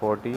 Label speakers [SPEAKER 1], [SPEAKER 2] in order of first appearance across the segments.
[SPEAKER 1] 40+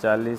[SPEAKER 1] 40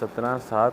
[SPEAKER 1] 17/7